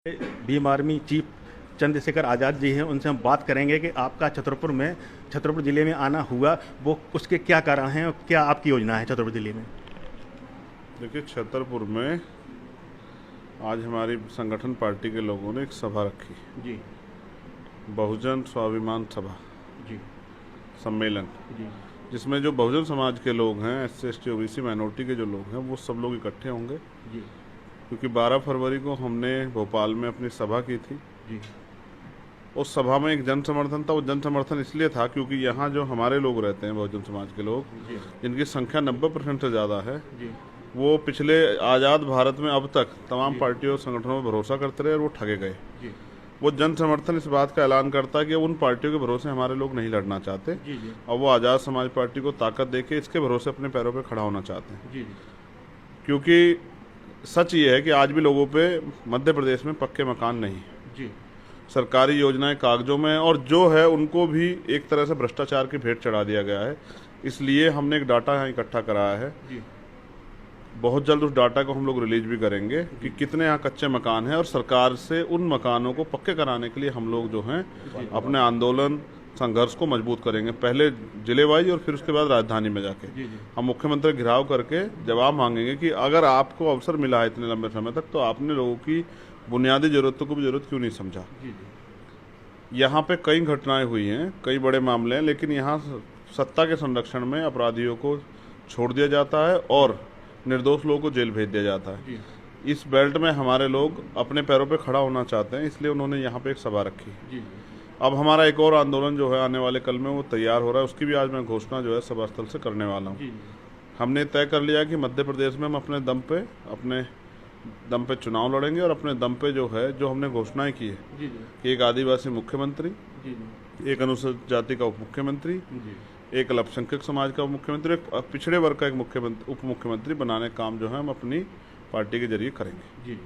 Bhim army chief Chandrashekhar Azad ji हैं, उनसे हम बात करेंगे कि आपका छतरपुर ज़िले में आना हुआ, वो उसके क्या कारण हैं और क्या आपकी योजना है छतरपुर ज़िले में। देखिए, छतरपुर में आज हमारी संगठन पार्टी के लोगों ने एक सभा रखी जी। बहुजन स्वाभिमान सभा जी। सम्मेलन जी। जिसमें जो बहुजन समाज के लोग हैं, SC ST OBC माइनॉरिटी के जो लोग हैं, वो सब लोग इकट्ठे होंगे जी। क्योंकि 12 फरवरी को हमने भोपाल में अपनी सभा की थी। जी। उस सभा में एक जन समर्थन था। वो जन समर्थन इसलिए था क्योंकि यहाँ जो हमारे लोग रहते हैं, बहुजन समाज के लोग, जिनकी संख्या 90% से ज़्यादा है, वो पिछले आज़ाद भारत में अब तक तमाम पार्टियों और संगठनों में भरोसा करते रहे और वो ठगे गए। वो जन समर्थन इस बात का ऐलान करता है कि उन पार्टियों के भरोसे हमारे लोग नहीं लड़ना चाहते और वो आज़ाद समाज पार्टी को ताकत देके इसके भरोसे अपने पैरों पे खड़ा होना चाहते हैं। क्योंकि सच ये है कि आज भी लोगों पे मध्य प्रदेश में पक्के मकान नहीं है। सरकारी योजनाएं कागजों में, और जो है उनको भी एक तरह से भ्रष्टाचार की भेंट चढ़ा दिया गया है। इसलिए हमने एक डाटा यहाँ इकट्ठा कराया है। बहुत जल्द उस डाटा को हम लोग रिलीज भी करेंगे कि कितने यहाँ कच्चे मकान हैं, और सरकार से उन मकानों को पक्के कराने के लिए हम लोग जो हैं अपने आंदोलन संघर्ष को मजबूत करेंगे, पहले जिले वाइज और फिर उसके बाद राजधानी में जाके हम मुख्यमंत्री घिराव करके जवाब मांगेंगे कि अगर आपको अवसर मिला है इतने लंबे समय तक, तो आपने लोगों की बुनियादी जरूरतों को भी जरूरत क्यों नहीं समझा। यहाँ पे कई घटनाएं हुई हैं, कई बड़े मामले हैं, लेकिन यहाँ सत्ता के संरक्षण में अपराधियों को छोड़ दिया जाता है और निर्दोष लोगों को जेल भेज दिया जाता है। इस बेल्ट में हमारे लोग अपने पैरों पे खड़ा होना चाहते हैं, इसलिए उन्होंने यहाँ पे एक सभा रखी। अब हमारा एक और आंदोलन जो है आने वाले कल में वो तैयार हो रहा है, उसकी भी आज मैं घोषणा जो है सभा स्थल से करने वाला हूँ। हमने तय कर लिया कि मध्य प्रदेश में हम अपने दम पे चुनाव लड़ेंगे और अपने दम पे जो है, जो हमने घोषणाएं की है कि एक आदिवासी मुख्यमंत्री, एक अनुसूचित जाति का उप मुख्यमंत्री, एक अल्पसंख्यक समाज का उप मुख्यमंत्री, एक पिछड़े वर्ग का एक उप मुख्यमंत्री बनाने का काम जो है हम अपनी पार्टी के जरिए करेंगे।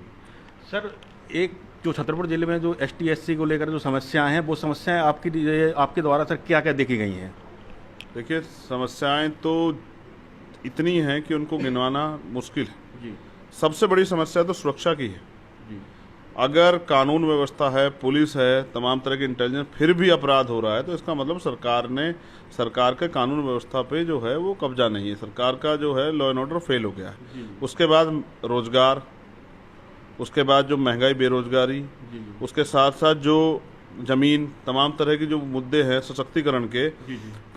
सर, एक जो छतरपुर जिले में जो ST SC को लेकर जो समस्याएं हैं, वो समस्याएं आपके द्वारा सर क्या क्या देखी गई हैं। देखिए, समस्याएं तो इतनी हैं कि उनको गिनवाना मुश्किल है। सबसे बड़ी समस्या तो सुरक्षा की है। अगर कानून व्यवस्था है, पुलिस है, तमाम तरह की इंटेलिजेंस, फिर भी अपराध हो रहा है, तो इसका मतलब सरकार के कानून व्यवस्था पे जो है वो कब्जा नहीं है। सरकार का जो है लॉ एंड ऑर्डर फेल हो गया है। उसके बाद रोजगार, उसके बाद जो महंगाई, बेरोजगारी, उसके साथ साथ जो जमीन, तमाम तरह के जो मुद्दे हैं सशक्तिकरण के,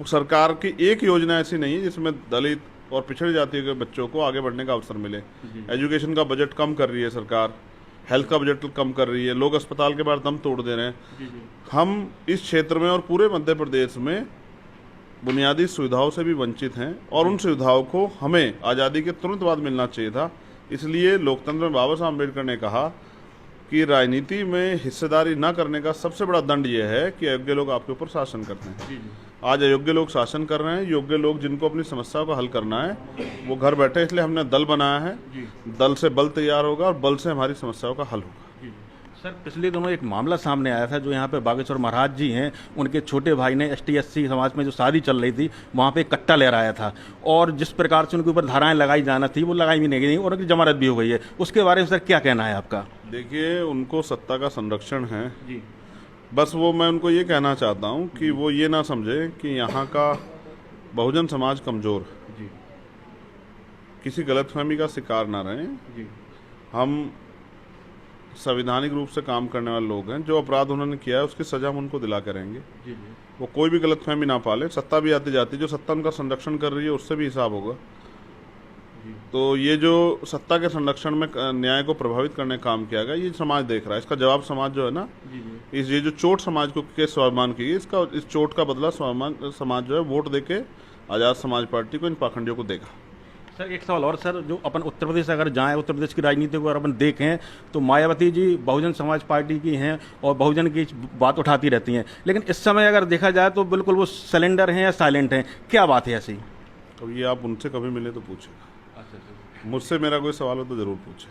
सरकार की एक योजना ऐसी नहीं है जिसमें दलित और पिछड़ी जाति के बच्चों को आगे बढ़ने का अवसर मिले। एजुकेशन का बजट कम कर रही है सरकार, हेल्थ का बजट कम कर रही है, लोग अस्पताल के बाद दम तोड़ दे रहे हैं। हम इस क्षेत्र में और पूरे मध्य प्रदेश में बुनियादी सुविधाओं से भी वंचित हैं, और उन सुविधाओं को हमें आज़ादी के तुरंत बाद मिलना चाहिए था। इसलिए लोकतंत्र में बाबा साहब अम्बेडकर ने कहा कि राजनीति में हिस्सेदारी न करने का सबसे बड़ा दंड यह है कि अयोग्य लोग आपके ऊपर शासन करते हैं। आज अयोग्य लोग शासन कर रहे हैं। योग्य लोग जिनको अपनी समस्या को हल करना है, वो घर बैठे, इसलिए हमने दल बनाया है। दल से बल तैयार होगा और बल से हमारी समस्याओं का हल होगा। सर, पिछले दिनों एक मामला सामने आया था, जो यहाँ पे बागेश्वर महाराज जी हैं, उनके छोटे भाई ने ST SC समाज में जो शादी चल रही थी, वहाँ पे कट्टा लहराया था, और जिस प्रकार से उनके ऊपर धाराएं लगाई जाना थी वो लगाई भी नहीं गई और उनकी जमानत भी हो गई है। उसके बारे में सर क्या कहना है आपका। देखिए, उनको सत्ता का संरक्षण है। बस वो, मैं उनको ये कहना चाहता हूँ कि वो ये ना समझे कि यहाँ का बहुजन समाज कमजोर है। किसी गलतफहमी का शिकार ना रहें। हम संवैधानिक रूप से काम करने वाले लोग हैं। जो अपराध उन्होंने किया है उसकी सजा हम उनको दिला करेंगे। वो कोई भी गलतफहमी ना पाले। सत्ता भी आती जाती, जो सत्ता उनका संरक्षण कर रही है उससे भी हिसाब होगा। तो ये जो सत्ता के संरक्षण में न्याय को प्रभावित करने का काम किया गया, ये समाज देख रहा है। इसका जवाब समाज जो है ना, ये जो चोट समाज को के स्वाभिमान की, इस चोट का बदला समाज जो है वोट देके आज़ाद समाज पार्टी को, इन पाखंडियों को देगा। सर, एक सवाल और सर, जो अपन उत्तर प्रदेश अगर जाएं, उत्तर प्रदेश की राजनीति को अगर अपन देखें, तो मायावती जी बहुजन समाज पार्टी की हैं और बहुजन की बात उठाती रहती हैं, लेकिन इस समय अगर देखा जाए तो बिल्कुल वो सिलेंडर हैं या साइलेंट हैं। क्या बात है ऐसी। तो ये आप उनसे कभी मिले तो पूछे। मुझसे मेरा कोई सवाल हो तो जरूर पूछे।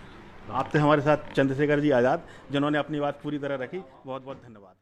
आपसे हमारे साथ चंद्रशेखर जी आज़ाद, जिन्होंने अपनी बात पूरी तरह रखी। बहुत बहुत धन्यवाद।